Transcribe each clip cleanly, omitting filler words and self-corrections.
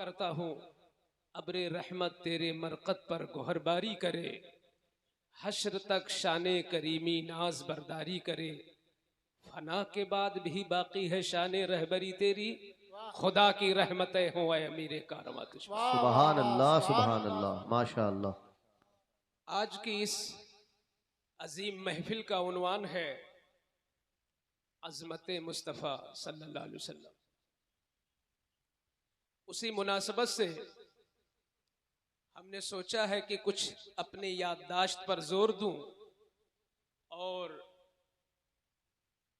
करता हूँ अब्रे रहमत तेरे मरकत पर गोहरबारी करे, हश्र तक शाने करीमी नाज बरदारी करे, फना के बाद भी बाकी है शाने रहबरी तेरी, खुदा की रहमतें हों ऐ अमीरे कारवां तुझ पर। सुबहान अल्लाह सुबहान अल्लाह माशा अल्लाह। आज की इस अजीम महफिल का उन्वान है अज़मत मुस्तफ़ा सल्लल्लाहु अलैहि वसल्लम। उसी मुनासबत से हमने सोचा है कि कुछ अपनी याददाश्त पर जोर दूं और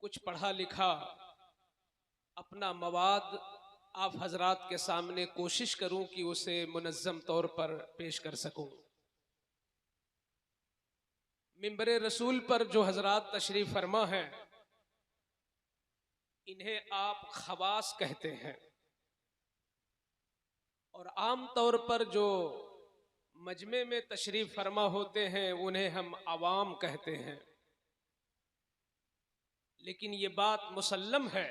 कुछ पढ़ा लिखा अपना मवाद आप हजरात के सामने कोशिश करूं कि उसे मुनज़्ज़म तौर पर पेश कर सकूं। मिंबरे रसूल पर जो हजरात तशरीफ फरमा हैं इन्हें आप खवास कहते हैं और आम तौर पर जो मजमे में तशरीफ फरमा होते हैं उन्हें हम अवाम कहते हैं। लेकिन ये बात मुसल्लम है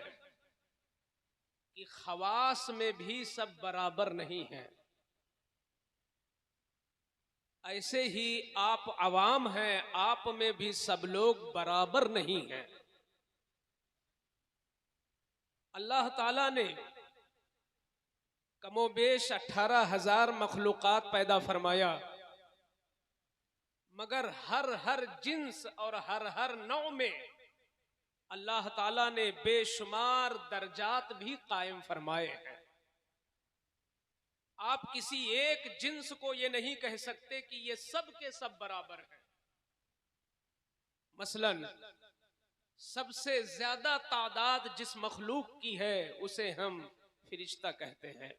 कि खवास में भी सब बराबर नहीं हैं। ऐसे ही आप अवाम हैं, आप में भी सब लोग बराबर नहीं हैं। अल्लाह ताला ने कमोबेश 18,000 मखलूक़ात पैदा फरमाया, मगर हर जिन्स और हर नौ में अल्लाह ताला ने बेशुमार दर्जात भी कायम फरमाए हैं। आप किसी एक जिन्स को ये नहीं कह सकते कि ये सब के सब बराबर हैं। मसलन सबसे ज्यादा तादाद जिस मखलूक की है उसे हम फिरिश्ता कहते हैं।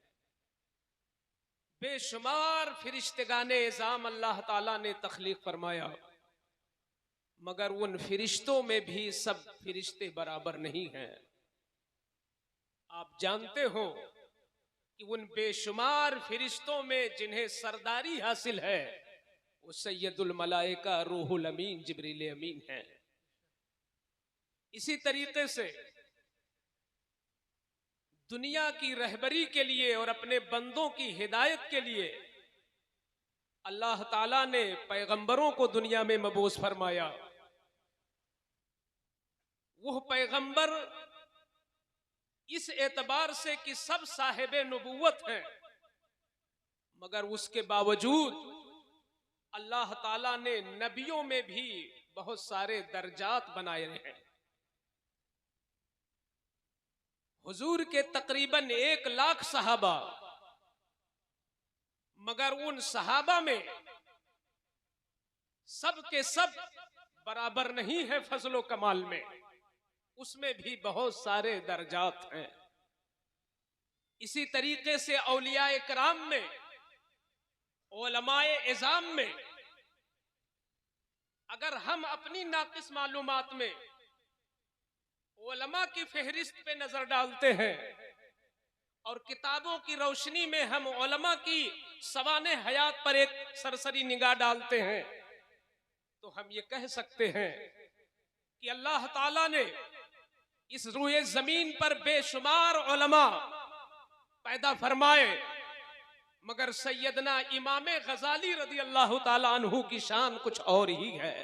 बेशुमार फिरिश्तेगाने इज़ाम अल्लाह ताला ने तख्लीक फरमाया, मगर उन फिरिश्तों में भी सब फिरिश्ते बराबर नहीं हैं। आप जानते हो कि उन बेशुमार फिरिश्तों में जिन्हें सरदारी हासिल है वो सैयदुल मलाइका रूहुल अमीन जिब्रील अमीन है। इसी तरीके से दुनिया की रहबरी के लिए और अपने बंदों की हिदायत के लिए अल्लाह ताला ने पैगंबरों को दुनिया में मबूस फरमाया। वह पैगंबर इस एतबार से कि सब साहिबे नबूवत हैं, मगर उसके बावजूद अल्लाह ताला ने नबियों में भी बहुत सारे दर्जात बनाए हैं। हुजूर के तकरीबन 1 लाख सहाबा, मगर उन सहाबा में सब के सब बराबर नहीं है फजलो कमाल में, उसमें भी बहुत सारे दर्जात हैं। इसी तरीके से औलियाए कराम में, उलमाए इज़ाम में, अगर हम अपनी नाकिस मालूमात में उलमा की फहरिस्त पे नजर डालते हैं और किताबों की रोशनी में हम उलमा की सवाने हयात पर एक सरसरी निगाह डालते हैं, तो हम ये कह सकते हैं कि अल्लाह ताला ने इस रूए जमीन पर बेशुमार उलमा पैदा फरमाए, मगर सैयदना इमाम गजाली रदी अल्लाह ताला अन्हु की शान कुछ और ही है।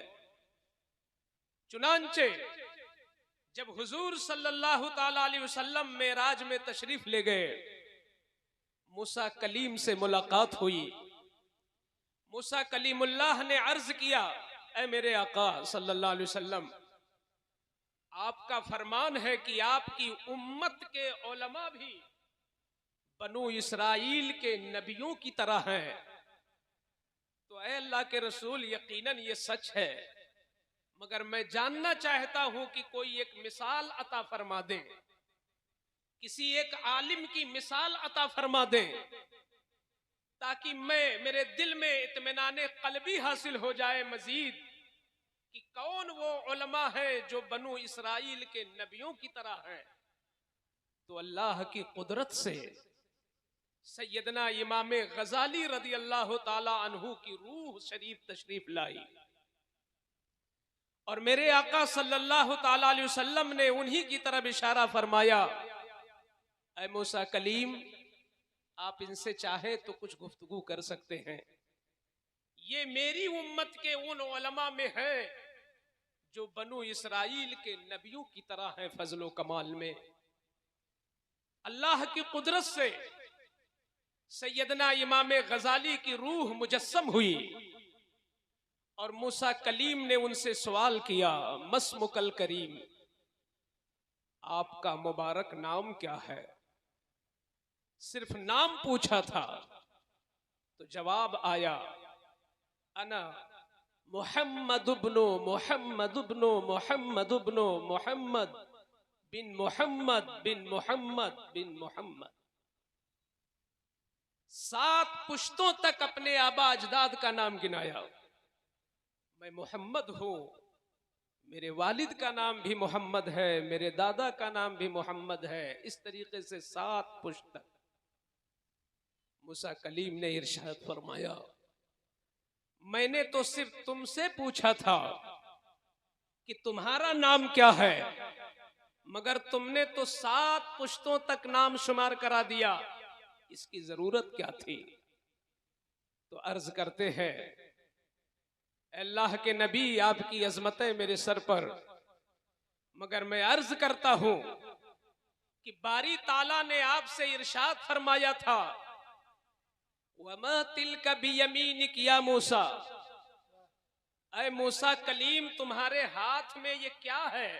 चुनांचे जब हुजूर सल्लल्लाहु ताला अलैहि वसल्लम मेराज में तशरीफ ले गए, मूसा कलीम से मुलाकात हुई। मूसा कलीमुल्लाह ने अर्ज किया, ऐ मेरे आका सल्लल्लाहु अलैहि वसल्लम, आपका फरमान है कि आपकी उम्मत के उलमा भी बनु इसराइल के नबियों की तरह हैं। तो ऐ अल्लाह के रसूल, यकीनन ये सच है, मगर मैं जानना चाहता हूं कि कोई एक मिसाल अता फरमा दे, किसी एक आलिम की मिसाल अता फरमा दे, ताकि मेरे दिल में इत्मीनान क़ल्बी हासिल हो जाए मजीद कि कौन वो उलमा है जो बनु इसराइल के नबियों की तरह है। तो अल्लाह की कुदरत से सैयदना इमाम गजाली रदी अल्लाह ताला अन्हु की रूह शरीफ तशरीफ लाई और मेरे आका सल्लल्लाहु ताला अलैहि वसल्लम ने उन्हीं की तरफ इशारा फरमाया, ऐ मूसा कलीम, आप इनसे चाहे तो कुछ गुफ्तगू कर सकते हैं। ये मेरी उम्मत के उन उलमा में है जो बनु इसराइल के नबियों की तरह है फजलो कमाल में। अल्लाह की कुदरत से सैयदना इमाम गजाली की रूह मुजस्सम हुई और मूसा कलीम ने उनसे सवाल किया, मस्मुकल करीम, आपका मुबारक नाम क्या है? सिर्फ नाम पूछा था तो जवाब आया, अना मुहम्मद इब्नु मुहम्मद इब्नु मुहम्मद इब्नु मुहम्मद बिन मुहम्मद बिन मुहम्मद बिन मुहम्मद। 7 पुश्तों तक अपने आबा अजदाद का नाम गिनाया। मैं मोहम्मद हूं, मेरे वालिद का नाम भी मोहम्मद है, मेरे दादा का नाम भी मोहम्मद है। इस तरीके से 7 पुश्त तक। मूसा कलीम ने इरशाद फरमाया, मैंने तो सिर्फ तुमसे पूछा था कि तुम्हारा नाम क्या है, मगर तुमने तो 7 पुश्तों तक नाम शुमार करा दिया, इसकी जरूरत क्या थी? तो अर्ज करते हैं, अल्लाह के नबी, आपकी अजमतें मेरे सर पर, मगर मैं अर्ज करता हूं कि बारी ताला ने आपसे इरशाद फरमाया था, वमा तिलका बियमीनिक या मूसा, ऐ मूसा कलीम तुम्हारे हाथ में ये क्या है?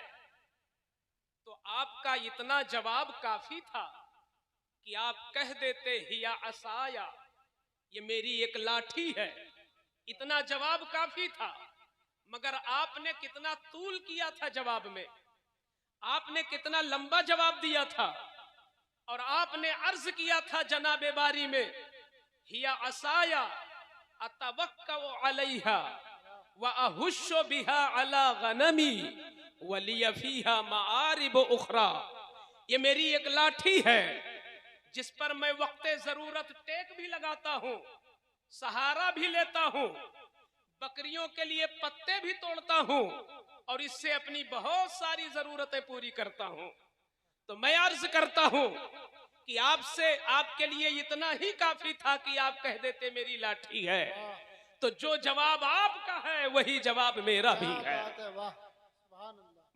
तो आपका इतना जवाब काफी था कि आप कह देते, हिया असाया, ये मेरी एक लाठी है। इतना जवाब काफी था, मगर आपने कितना तूल किया था जवाब में, आपने कितना लंबा जवाब दिया था। और आपने अर्ज किया था जनाबे बारी में, हिया असाया अतवक्कउ अलैहा व अहुश्शु बिहा अला गनमी व लिया फीहा मआरिब उखरा, ये मेरी एक लाठी है जिस पर मैं वक्ते जरूरत टेक भी लगाता हूं, सहारा भी लेता हूं, बकरियों के लिए पत्ते भी तोड़ता हूं और इससे अपनी बहुत सारी जरूरतें पूरी करता हूं। तो मैं अर्ज करता हूं कि आपसे, आपके लिए इतना ही काफी था कि आप कह देते मेरी लाठी है। तो जो जवाब आपका है वही जवाब मेरा भी है।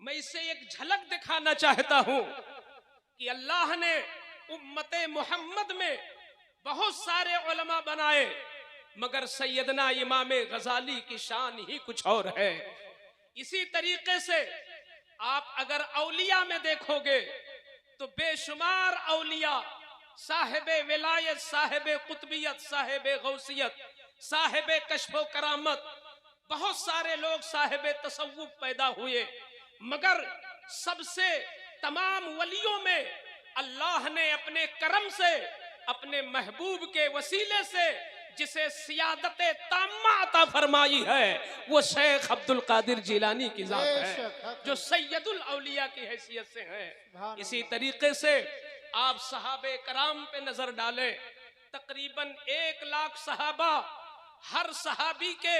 मैं इससे एक झलक दिखाना चाहता हूं कि अल्लाह ने उम्मते मोहम्मद में बहुत सारे उलमा बनाए, मगर सैयदना इमाम गजाली की शान ही कुछ और है। इसी तरीके से आप अगर औलिया में देखोगे तो बेशुमार औलिया, साहिबे विलायत, साहिबे कुतबियत, साहिबे गौसियत, साहिबे कश्फो करामत, बहुत सारे लोग साहिबे तसव्वुफ पैदा हुए, मगर सबसे तमाम वलियों में अल्लाह ने अपने करम से, अपने महबूब के वसीले से जिसे सियादत ताम्मा अता फरमाई है, वो शेख अब्दुल कादिर जिलानी की जात है, जो सैयदुल औलिया की हैसियत से है। इसी तरीके से आप सहाबे कराम पे नजर डालें, तकरीबन 1 लाख सहाबा, हर सहाबी के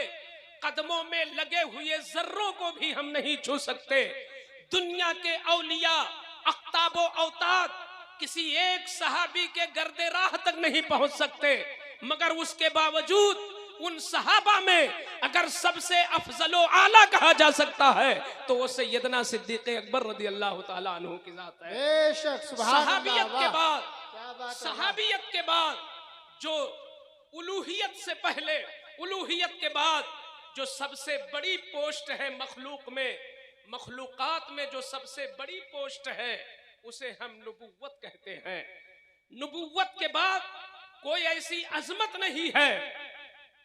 कदमों में लगे हुए जर्रों को भी हम नहीं छू सकते। दुनिया के औलिया, अख्ताबो औताद किसी एक सहाबी के गर्दे राह तक नहीं पहुंच सकते, मगर उसके बावजूद उन सहाबा में अगर सबसे अफजलो आला कहा जा सकता है तो वो सैयदना सिद्दीक़ अकबर रज़ी अल्लाह ताला अन्हु की जात है। बेशक, सुभान सहाबियत अल्लाह, के वाह। बाद, क्या बात है, सहाबियत के बाद जो उलूहियत से पहले, उलूहियत के बाद जो सबसे बड़ी पोस्ट है मखलूक में, मखलूकात में जो सबसे बड़ी पोस्ट है उसे हम नबुव्वत कहते हैं। नबुव्वत के बाद कोई ऐसी अजमत नहीं है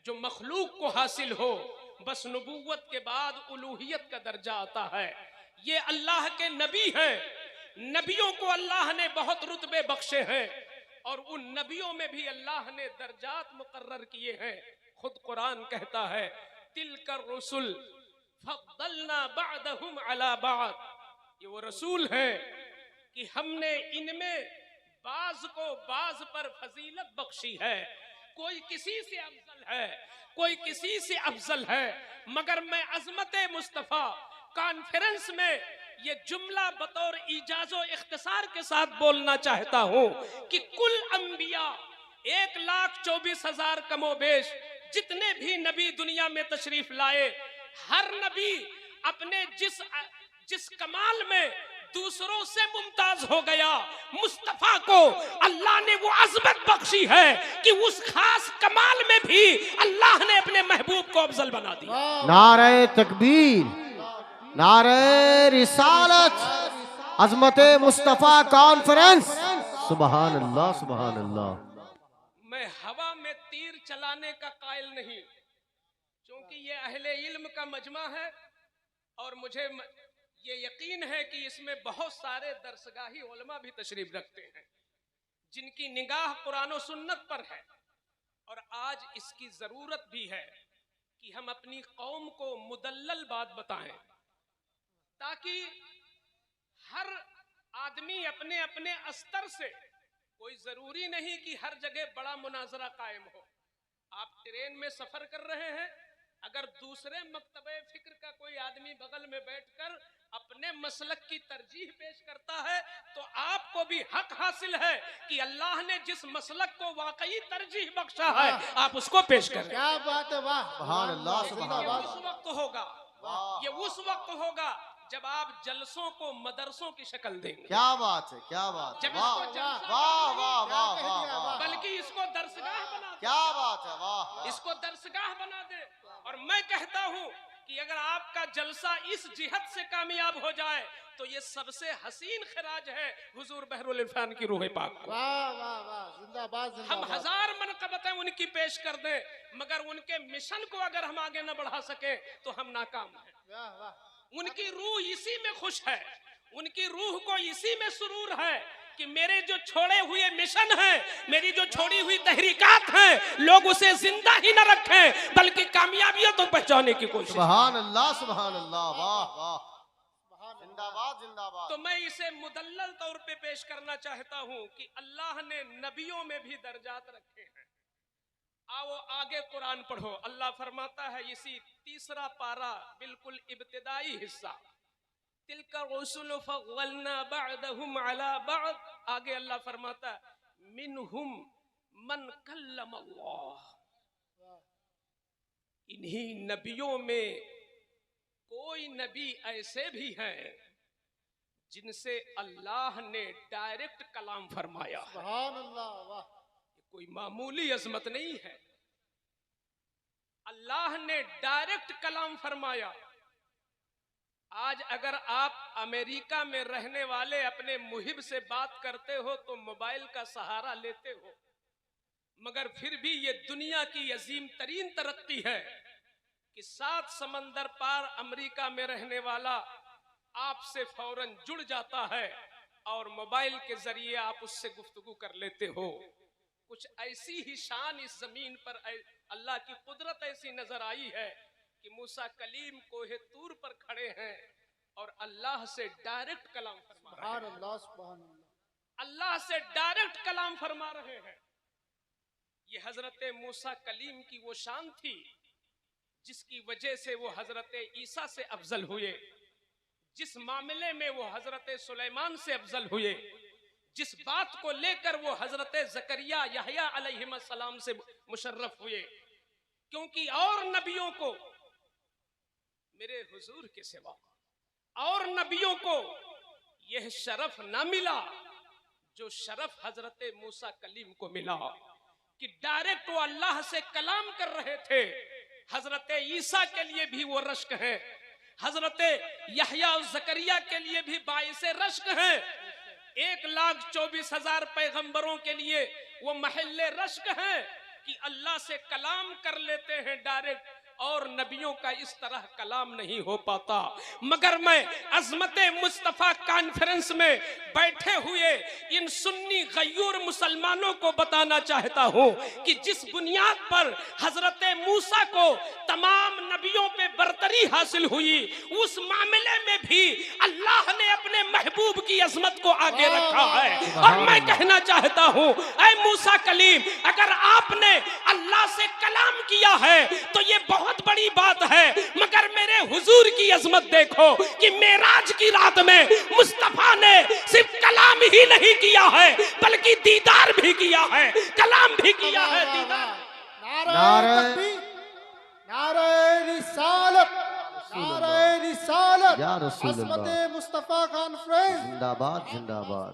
जो मखलूक को हासिल हो, बस नबुव्वत के बाद उलूहियत का दर्जा आता है। ये अल्लाह के नबी हैं, नबियों को अल्लाह ने बहुत रुतबे बख्शे हैं और उन नबियों में भी अल्लाह ने दर्जात मुकर्रर किए हैं। खुद कुरान कहता है, तिलकर रसूल फद्दलना बअदहुम अला बअद, ये वो रसूल हैं कि हमने इनमें बाज को बाज पर फजीलत बख्शी है। कोई किसी से अफजल है, कोई किसी से अफजल है, मगर मैं अजमत मुस्तफा कॉन्फ्रेंस में ये जुमला बतौर इजाजो इख्तिसार के साथ बोलना चाहता हूं कि कुल अंबिया 1,24,000 कमोबेश जितने भी नबी दुनिया में तशरीफ लाए, हर नबी अपने जिस कमाल में दूसरों से मुमताज हो गया, मुस्तफा को अल्लाह ने वो अज़मत बख्शी है कि उस खास कमाल में भी अल्लाह ने अपने महबूब को अफजल बना दिया। नारे तकबीर, नारे रिसालत, अज़मत मुस्तफा कॉन्फ्रेंस। सुभान अल्लाह, सुभान अल्लाह। मैं हवा में तीर चलाने का कायल नहीं, क्योंकि ये अहले इल्म का मजमा है और मुझे ये यकीन है कि इसमें बहुत सारे दरसगाही उलमा भी तशरीफ रखते हैं जिनकी निगाह कुरान और सुन्नत पर है। और आज इसकी जरूरत भी है कि हम अपनी कौम को मुदल्लल बात बताएं, ताकि हर आदमी अपने अपने अस्तर से, कोई जरूरी नहीं कि हर जगह बड़ा मुनाजरा कायम हो। आप ट्रेन में सफर कर रहे हैं, अगर दूसरे मकतबे फिक्र का कोई आदमी बगल में बैठकर अपने मसलक की तरजीह पेश करता है, तो आपको भी हक हासिल है कि अल्लाह ने जिस मसलक को वाकई तरजीह बख्शा है आप उसको पेश करें। क्या बात है, वाह, सुभान अल्लाह, सुभान ये अल्लाह। उस वक्त होगा, ये उस वक्त होगा जब आप जलसों को मदरसों की शक्ल देंगे। क्या बात है, क्या बात है, जब वाह इसको जलसा वाह वाह वाह वाह वाह, बल्कि इसको दरसगाह बना दे, क्या बात है, वाह वाह। इसको दरसगाह बना दे। और मैं कहता हूं कि अगर आपका जलसा इस जिहत से कामयाब हो जाए तो ये सबसे हसीन खिराज है हुजूर बहरुल इरफान की रूह पाक को। वाह वाह वाह, जिंदाबाद हम जिंदाबाद। हजार मनक़बतें उनकी पेश कर दें, मगर उनके मिशन को अगर हम आगे न बढ़ा सके तो हम नाकाम हैं। वाह वाह, उनकी रूह इसी में खुश है, उनकी रूह को इसी में सुरूर है कि मेरे जो छोड़े हुए मिशन हैं, मेरी जो छोड़ी हुई तहरीकात हैं, लोग उसे जिंदा ही न रखें बल्कि कामयाबियों तो पहुंचाने की कोशिश। सुभान अल्लाह, सुभान अल्लाह, वाह वाह, जिंदाबाद जिंदाबाद। तो मैं इसे मुदल्लल तौर पे पेश करना चाहता हूं कि अल्लाह ने नबियों में भी दर्जात रखे हैं। आओ आगे कुरान पढ़ो। अल्लाह फरमाता है, इसी तीसरा पारा बिल्कुल इब्तिदाई हिस्सा, तिलका रुसुल फग़्वलना बअदहुम अला बअद, आगे अल्लाह फरमाता है मिनहुम मन कल्लम अल्लाह। इन्हीं नबियों में कोई नबी ऐसे भी हैं जिनसे अल्लाह ने डायरेक्ट कलाम फरमाया है। सुभान अल्लाह, वाह, कोई मामूली अजमत नहीं है, अल्लाह ने डायरेक्ट कलाम फरमाया। आज अगर आप अमेरिका में रहने वाले अपने मुहिब से बात करते हो तो मोबाइल का सहारा लेते हो, मगर फिर भी ये दुनिया की अजीम तरीन तरक्की है कि 7 समंदर पार अमेरिका में रहने वाला आपसे फौरन जुड़ जाता है और मोबाइल के जरिए आप उससे गुफ्तगू कर लेते हो। कुछ ऐसी ही शान इस जमीन पर अल्लाह की कुदरत ऐसी नजर आई है कि मूसा कलीम कोहे तूर पर खड़े हैं और अल्लाह से डायरेक्ट कलाम फरमा रहे सुभान हैं। अल्लाह, सुभान अल्लाह। अल्लाह से डायरेक्ट कलाम फरमा रहे हैं। ये हजरत मूसा कलीम की वो शान थी जिसकी वजह से वो हजरत ईसा से अफजल हुए, जिस मामले में वो हजरत सुलेमान से अफजल हुए, जिस बात को लेकर वो हजरत जकरिया यहया अलैहिस्सलाम से मुशर्रफ हुए। क्योंकि और नबियों को मेरे हुजूर के सिवा और नबियों को यह शरफ ना मिला जो शरफ हजरत मूसा कलीम को मिला कि डायरेक्ट वो अल्लाह से कलाम कर रहे थे। हजरत ईसा के लिए भी वो रश्क है, हजरत यहया और जकरिया के लिए भी बाइसे रश्क है, 1,24,000 पैगंबरों के लिए वो महल्ले रश्क है कि अल्लाह से कलाम कर लेते हैं डायरेक्ट, और नबियों का इस तरह कलाम नहीं हो पाता। मगर मैं अजमत मुस्तफा कॉन्फ्रेंस में बैठे हुए इन सुन्नी गयूर मुसलमानों को बताना चाहता हूं कि जिस बुनियाद पर हजरत मूसा को तमाम नबियों पे बरतरी हासिल हुई, उस मामले में भी अल्लाह ने अपने महबूब की अजमत को आगे रखा है। और मैं कहना चाहता हूं, ऐ मूसा कलीम, अगर आपने अल्लाह से कलाम किया है तो ये बहुत बहुत बड़ी बात है, मगर मेरे हुजूर की अजमत देखो कि मेराज की रात में मुस्तफा ने सिर्फ कलाम ही नहीं किया है बल्कि दीदार भी किया है, कलाम भी किया है, दीदार। नारे तकबीर, नारे रिसालत, नारे रिसालत, या रसूल अल्लाह। अज़मत मुस्तफा कॉन्फ्रेंस जिंदाबाद जिंदाबाद।